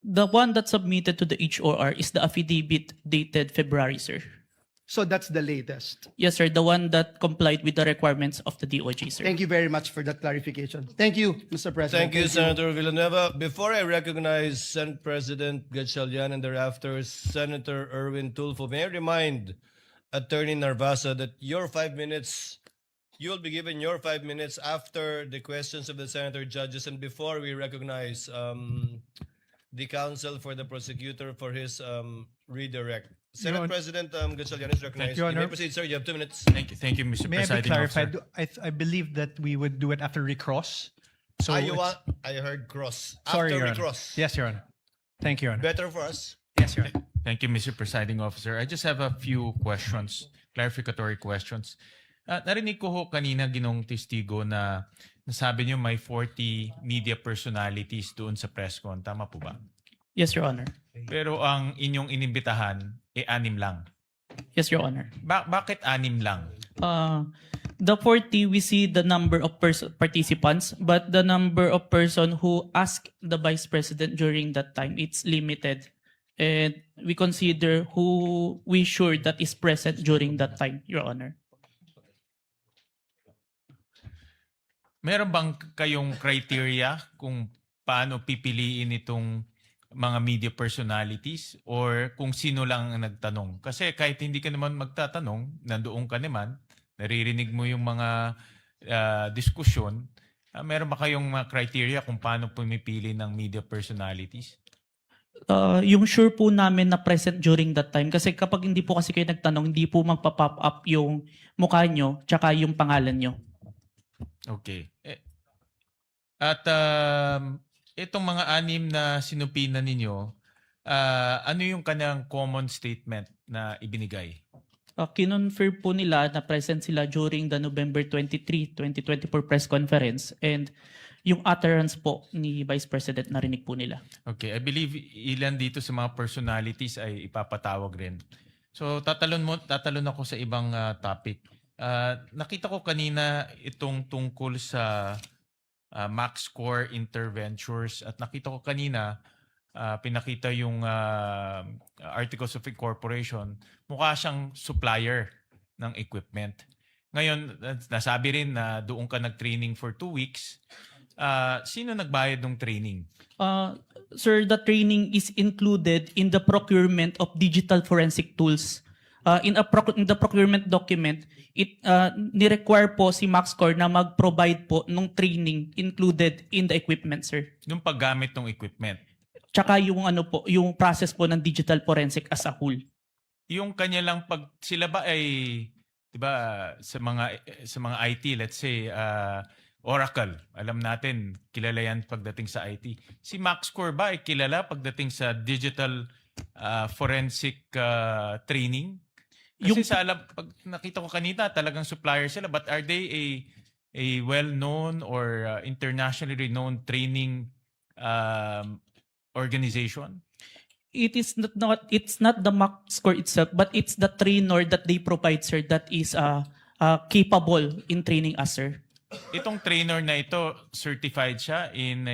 The one that submitted to the HOR is the affidavit dated February, sir. So that's the latest. Yes, sir. The one that complied with the requirements of the DOJ, sir. Thank you very much for that clarification. Thank you, Mr. President. Thank you, Senator Villanueva. Before I recognize Senate President Gatchalian and thereafter Senator Erwin Tulfo, may I remind Attorney Narvasa that your 5 minutes, you will be given your 5 minutes after the questions of the senator judges and before we recognize the counsel for the prosecutor for his redirect. Senate President Gatchalian is recognized. Your You may Honor. proceed, sir. You have 2 minutes. Thank you, Mr. May I be Presiding clarified? Officer. I believe that we would do it after recross. So You it's- want, I heard cross. Sorry, After Your we Honor. cross. Yes, Your Honor. Thank you, Your Honor. Better for us. Yes, Your Honor. Thank you, Mr. Presiding Officer. I just have a few questions, clarificatory questions. Narinig ko ho kanina ginong testigo na nasabi niyo may 40 media personalities doon sa press con. Tama po ba? Yes, Your Honor. Pero ang inyong inimbitahan, 6 lang. Yes, Your Honor. Bakit 6 lang? The 40, we see the number of participants, but the number of person who asked the Vice President during that time, it's limited. And we consider who we sure that is present during that time, Your Honor. Meron bang kayong criteria kung paano pipiliin itong mga media personalities or kung sino lang ang nagtanong? Kasi kahit hindi ka naman magtatanong, nandoon ka naman, naririnig mo yung mga diskusyon, meron ba kayong mga criteria kung paano pumipili ng media personalities? Yung sure po namin na present during that time, kasi kapag hindi po kasi kayo nagtanong, hindi po magpa-pop up yung mukha nyo tsaka yung pangalan nyo. Okay. At itong mga 6 na sinupinan ninyo, ano yung kanyang common statement na ibinigay? Kinonfirm po nila na present sila during the November 23, 2024 press conference, and yung utterance po ni Vice President narinig po nila. Okay, I believe ilan dito sa mga personalities ay ipapatawag rin. So tatalon ako sa ibang topic. Nakita ko kanina itong tungkol sa MaxCore Interventures at nakita ko kanina pinakita yung Articles of Incorporation. Mukha siyang supplier ng equipment. Ngayon, nasabi rin na doon ka nag-training for 2 weeks. Sino nagbayad ng training? Sir, the training is included in the procurement of digital forensic tools. In the procurement document, it ni-require po si MaxCore na mag-provide po ng training included in the equipment, sir. Yung paggamit ng equipment. Tsaka yung yung process po ng digital forensic as a whole. Yung kanya lang sila ba ay 'di ba sa mga IT, let's say Oracle, alam natin kilala yan pagdating sa IT. Si MaxCore ba ay kilala pagdating sa digital forensic training? Kasi pag nakita ko kanina, talagang supplier sila. But are they a well-known or internationally renowned training organization? It's not the MaxCore itself, but it's the trainer that they provide, sir, that is capable in training us, sir. Itong trainer na ito, certified siya in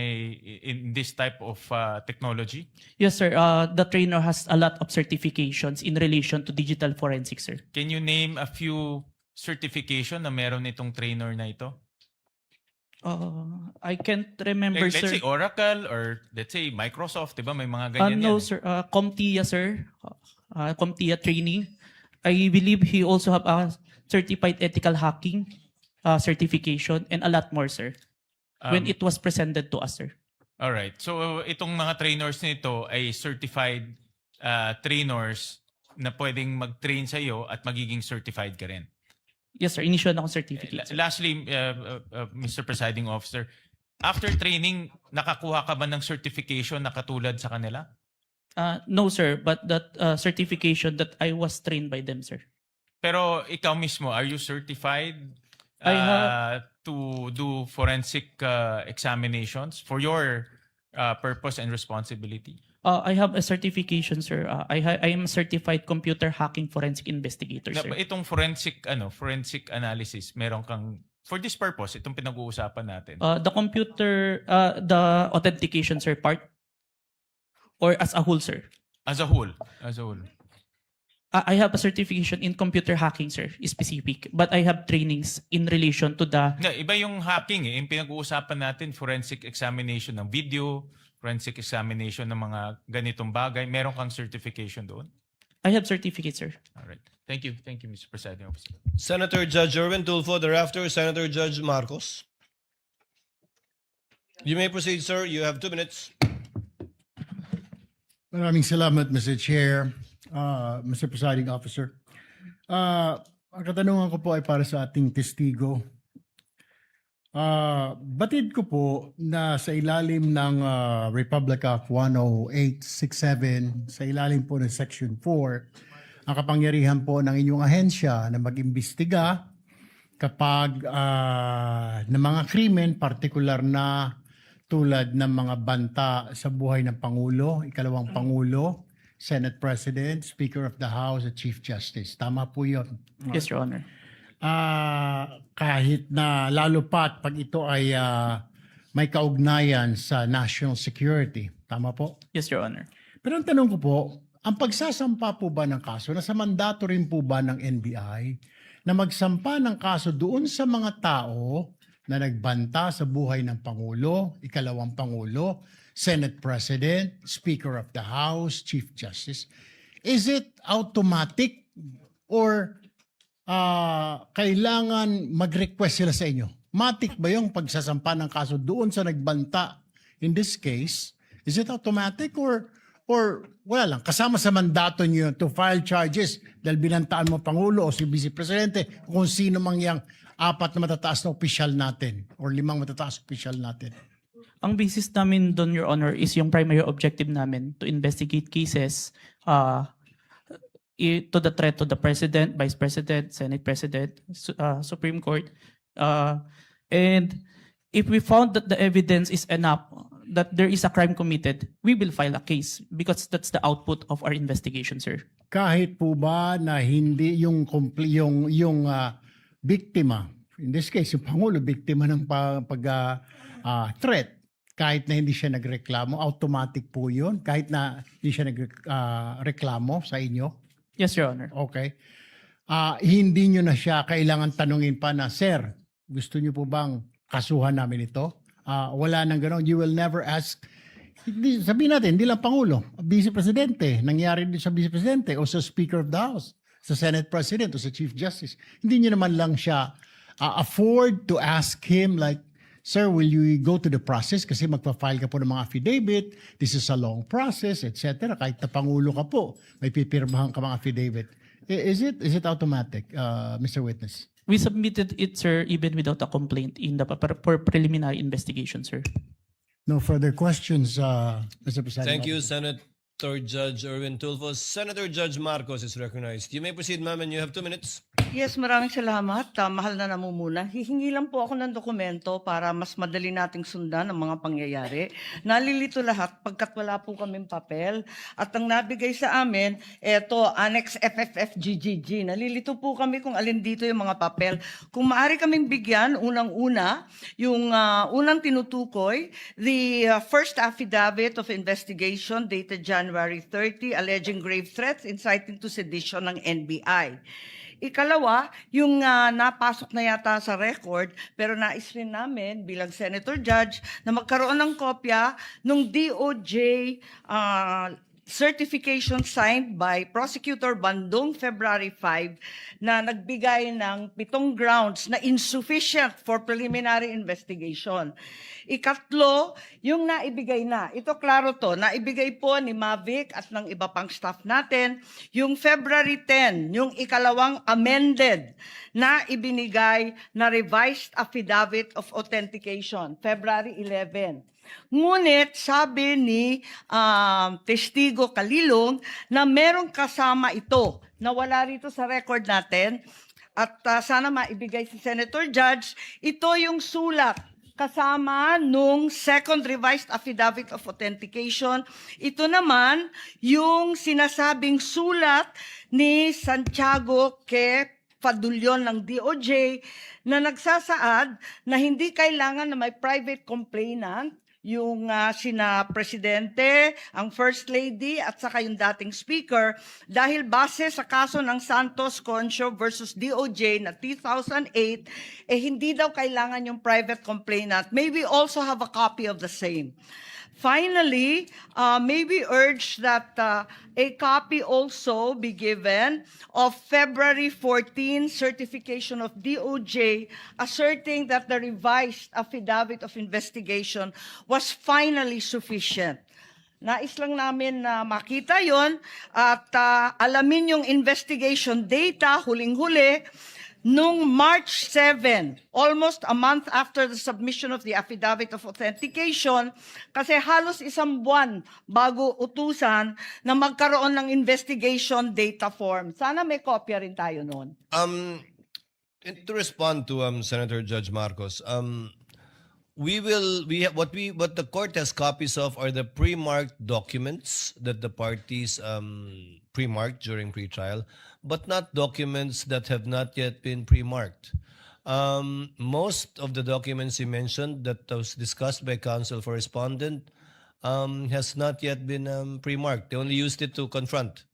this type of technology? Yes, sir. The trainer has a lot of certifications in relation to digital forensics, sir. Can you name a few certification na meron itong trainer na ito? I can't remember, Let's sir. say Oracle or let's say Microsoft, di ba? May mga ganyan No, yan. sir. CompTIA, sir. CompTIA training. I believe he also have a certified ethical hacking certification and a lot more, sir. When it was presented to us, sir. Alright. So, itong mga trainers nito ay certified trainers na pwedeng mag-train sa'yo at magiging certified ka rin. Yes, sir. Initial na akong certificate, sir. Lastly, Mr. Presiding Officer, after training, nakakuha ka ba ng certification na katulad sa kanila? No, sir. But that certification that I was trained by them, sir. Pero ikaw mismo, are you certified I have- to do forensic examinations for your purpose and responsibility? I have a certification, sir. I am a certified computer hacking forensic investigator, Na, sir. itong forensic analysis, meron kang for this purpose, itong pinag-uusapan natin. The computer, the authentication, sir, part? Or as a whole, sir? As a whole. I have a certification in computer hacking, sir, specific. But I have trainings in relation to the... Iba yung hacking eh. Yung pinag-uusapan natin, forensic examination ng video, forensic examination ng mga ganitong bagay. Meron kang certification doon? I have certificate, sir. All right. Thank you, Mr. Presiding Officer. Senator Judge Erwin Tulfo, thereafter Senator Judge Marcos. You may proceed, sir. You have 2 minutes. Maraming salamat, Mr. Chair, Mr. Presiding Officer. Ang katanungan ko po ay para sa ating testigo. Batid ko po na sa ilalim ng Republic Act 10867, sa ilalim po ng Section 4, ang kapangyarihan po ng inyong ahensya na mag-imbestiga kapag ng mga krimen, partikular na tulad ng mga banta sa buhay ng Pangulo, ikalawang Pangulo, Senate President, Speaker of the House at Chief Justice. Tama po yun. Yes, Your Honor. Kahit na lalo pat pag ito ay may kaugnayan sa national security. Tama po? Yes, Your Honor. Pero ang tanong ko po, ang pagsasampa po ba ng kaso, nasa mandato rin po ba ng NBI na magsampa ng kaso doon sa mga tao na nagbanta sa buhay ng Pangulo, ikalawang Pangulo, Senate President, Speaker of the House, Chief Justice? Is it automatic or kailangan mag-request sila sa inyo? Matic ba yung pagsasampa ng kaso doon sa nagbanta? In this case, is it automatic or wala lang, kasama sa mandato niyo to file charges dahil binantaan mo Pangulo o si Vice Presidente kung sino mang yang 4 na matataas na opisyal natin or 5 matataas na opisyal natin? Ang basis namin doon, Your Honor, is yung primary objective namin to investigate cases to the threat to the President, Vice President, Senate President, Supreme Court. And if we found that the evidence is enough that there is a crime committed, we will file a case because that's the output of our investigation, sir. Kahit po ba na hindi yung biktima, in this case yung Pangulo, biktima ng threat, kahit na hindi siya nagreklamo, automatic po yun? Kahit na hindi siya nagreklamo sa inyo? Yes, Your Honor. Okay. Hindi nyo na siya kailangan tanungin pa na, Sir, gusto nyo po bang kasuhan namin ito? Wala nang gano'n. You will never ask. Sabihin natin, hindi lang Pangulo, Vice Presidente, nangyari din sa Vice Presidente o sa Speaker of the House, sa Senate President o sa Chief Justice. Hindi nyo naman lang siya afford to ask him like, Sir, will you go to the process? Kasi magpa-file ka po ng mga affidavit. This is a long process, etc. Kahit na Pangulo ka po, may pipirmahan ka mga affidavit. Is it automatic, Mr. Witness? We submitted it, sir, even without a complaint in the for preliminary investigation, sir. No further questions, Mr. President. Thank you, Senator Judge Erwin Tulfo. Senator Judge Marcos is recognized. You may proceed, ma'am, and you have 2 minutes. Yes, maraming salamat. Mahal na namumuna. Hihingi lang po ako ng dokumento para mas madali nating sundan ang mga pangyayari. Nalilito lahat pagkat wala po kaming papel. At ang nabigay sa amin, eto, Annex FFFGGG. Nalilito po kami kung alin dito yung mga papel. Kung maaari kaming bigyan, unang-una, yung unang tinutukoy, the first affidavit of investigation dated January 30, alleging grave threats inciting to sedition ng NBI. Ikalawa, yung napasok na yata sa record, pero nais rin namin bilang Senator Judge na magkaroon ng kopya ng DOJ certification signed by Prosecutor Bandung February 5 na nagbigay ng 7 grounds na insufficient for preliminary investigation. Ikatlo, yung naibigay na. Ito klaro to, naibigay po ni Mavic at ng iba pang staff natin, yung February 10, yung ikalawang amended na ibinigay na revised affidavit of authentication, February 11. Ngunit sabi ni Testigo Kalilong na merong kasama ito na wala rito sa record natin at sana maibigay si Senator Judge, ito yung sulat kasama nung second revised affidavit of authentication. Ito naman yung sinasabing sulat ni Santiago K. Fadulyon ng DOJ na nagsasaad na hindi kailangan na may private complainant yung sina Presidente, ang First Lady at saka yung dating Speaker dahil base sa kaso ng Santos Concho versus DOJ na 2008, hindi daw kailangan yung private complainant. May we also have a copy of the same. Finally, may we urge that a copy also be given of February 14 certification of DOJ asserting that the revised affidavit of investigation was finally sufficient. Nais lang namin na makita yon at alamin yung investigation data, huling-huli, nung March 7, almost a month after the submission of the affidavit of authentication, kasi halos isang buwan bago utusan na magkaroon ng investigation data form. Sana may kopya rin tayo noon. To respond to Senator Judge Marcos, what the court has copies of are the pre-marked documents that the parties pre-marked during pre-trial, but not documents that have not yet been pre-marked. Most of the documents you mentioned that was discussed by counsel for respondent has not yet been pre-marked. They only used it to confront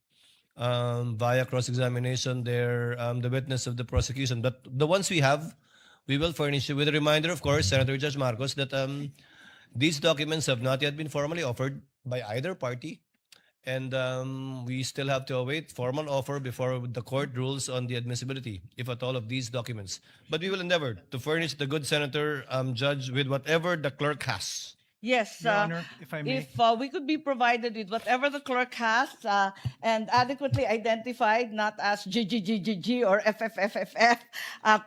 via cross-examination the witness of the prosecution. But the ones we have, we will furnish you with a reminder, of course, Senator Judge Marcos, that these documents have not yet been formally offered by either party. And we still have to await formal offer before the court rules on the admissibility, if at all, of these documents. But we will endeavor to furnish the good Senator Judge with whatever the clerk has. Yes, Your Honor, if I may. if we could be provided with whatever the clerk has and adequately identified, not as GGGGG or FFFFF, at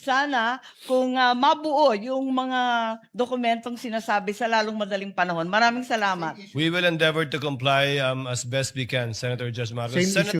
sana kung mabuo yung mga dokumentong sinasabi sa lalong madaling panahon. Maraming salamat. We will endeavor to comply as best we can, Senator Judge Marcos. Same issue.